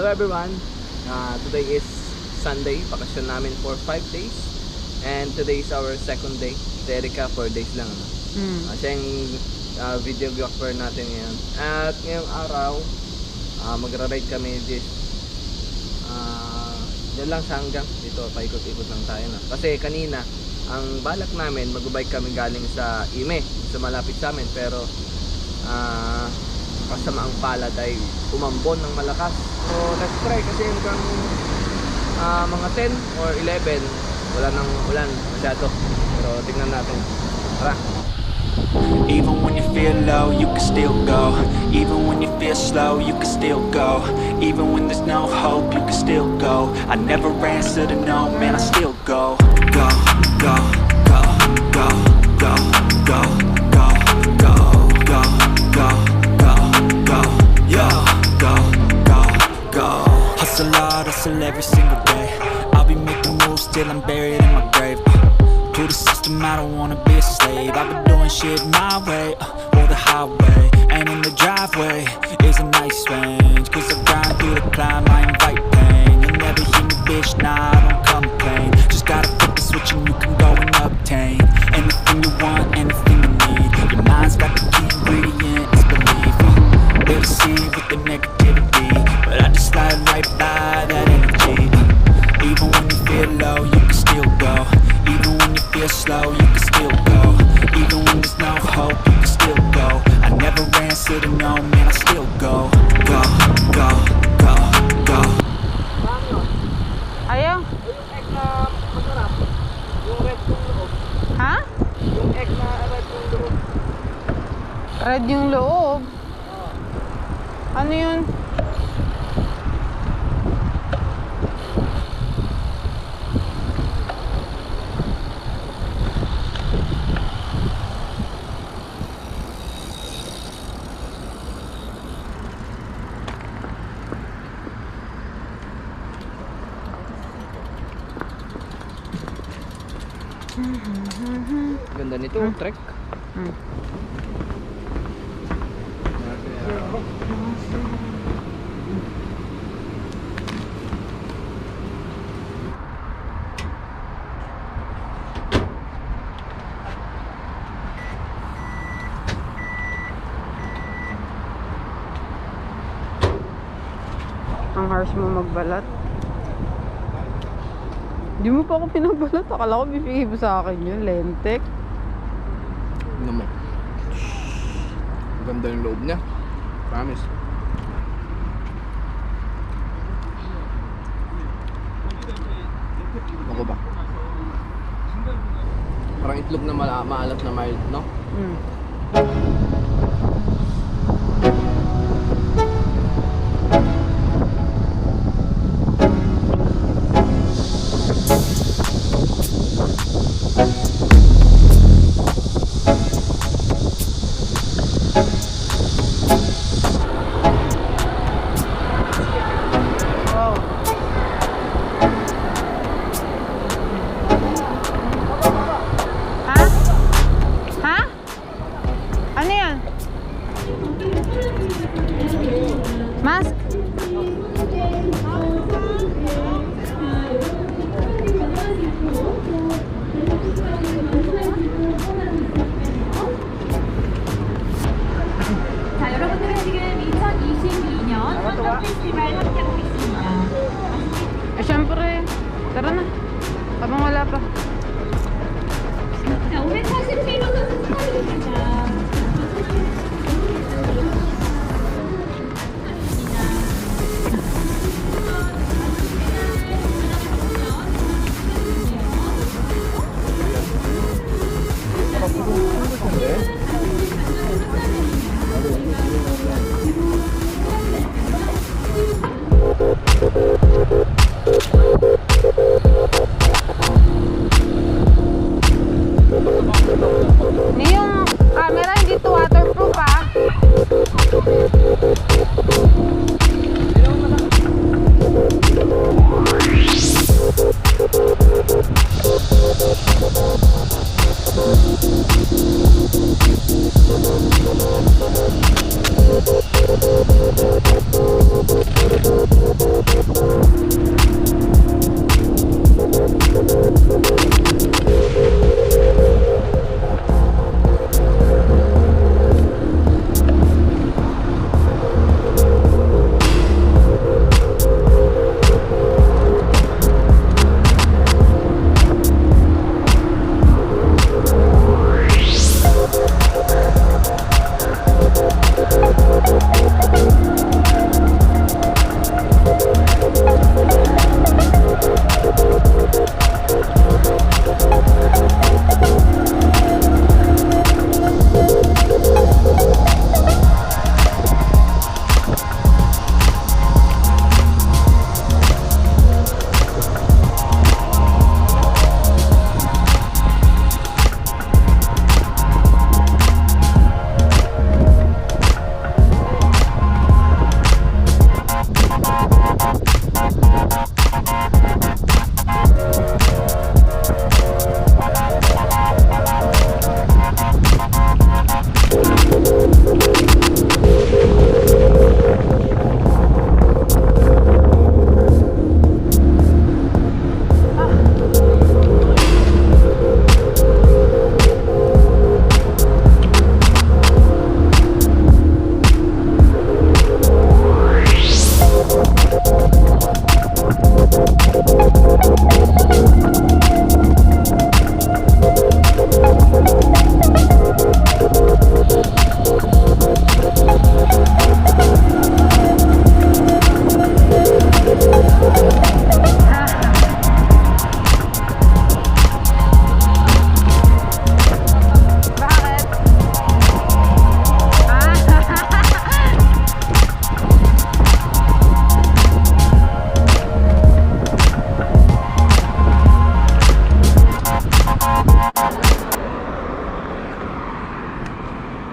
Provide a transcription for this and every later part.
Hello everyone, today is Sunday, bakasyon namin for 5 days. And today is our second day. Si Erica 4 days lang. Siya yung videographer natin ngayon. At ngayong araw, magra-ride kami this dyan lang sa hanggang dito, paikot-ikot lang tayo na. Kasi kanina, ang balak namin, mag-bike kami galing sa Ime, sa malapit sa amin. Pero kasamaang palad ay umambon ng malakas. So let's try kasi mukhang mga 10 or 11 wala nang ulan masyado. Pero tingnan natin. Tara. Even when you feel low, you can still go. Even when you feel slow, you can still go. Even when there's no hope, you can still go. I never answer to no, man, I still go. Go, go, go, go, go, go, go, go, go, go, go, go, yo, go, go, go. Hustle hard, hustle every single day. I'll be making moves till I'm buried in my grave. To the system, I don't wanna be a slave. I've been doing shit my way, or the highway. And in the driveway is a nice range. Cause I grind through the climb, I invite pain. You'll never hear me, bitch, nah, I don't complain. Just gotta flip the switch and you can go and obtain anything you want, anything you need. Your mind's got the key ingredient, it's belief. They'll deceive with the negativity, but I just slide right by that energy. Even when you feel low, you can still go. Even when you feel slow, you can still go. Even when there's no hope, you can still go. I never answer to no, man, I still go. Go, go, go, go. Ayaw? Yung egg na masarap, yung red yung loob. Ha? Yung egg na red yung loob. Red yung loob? Ano yun? Ganda nito, trek. Ang harsh mo magbalat. Di mo pa ako pinagbalat. Akala ko bibigay mo sa akin yun, lentek. Tingnan mo. Ganda yung loob niya. Promise. Ako ba? Parang itlog na maalat na mild, no? Ha? Ha? Ano yan?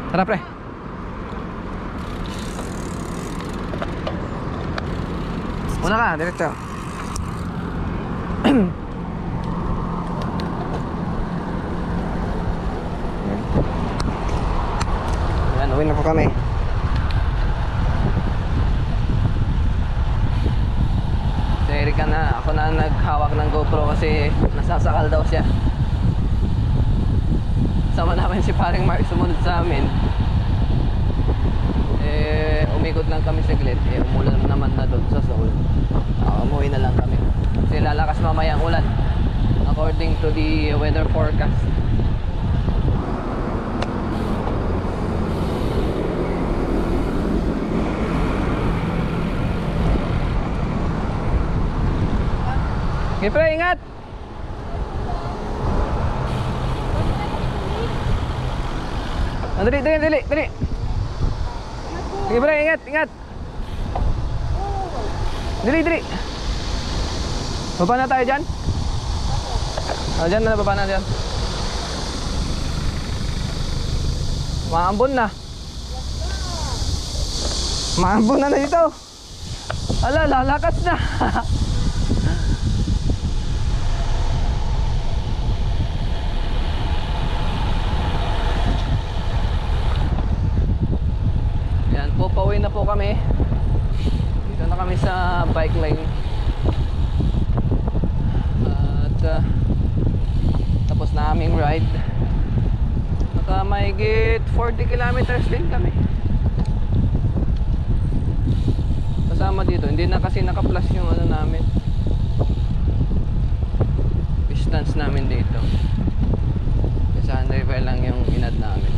Tara pre. Una ka, diretso. Yan, uwi na po kami. Si Erika na, ako na naghawak ng GoPro kasi nasasakal daw siya. Sama namin si paring Mark sumunod sa amin. Umikot lang kami saglit. Umulan naman na doon sa Seoul. Umuwi na lang kami kasi lalakas mamaya ang ulan according to the weather forecast. Okay pre, ingat! Dali, dali, dali, dali. Sige pre, ingat, ingat. Dali, dali. Baba na tayo dyan. Dyan na, baba na dyan. Maambon na. Maambon na dito. Ala, lalakas na. Pauwi na po kami. Dito na kami sa bike lane. At tapos na aming ride. Naka mahigit 40 kilometers din kami. Kasama dito, hindi na kasi naka-plus yung ano namin, distance namin dito. Sa Han River lang yung inad namin.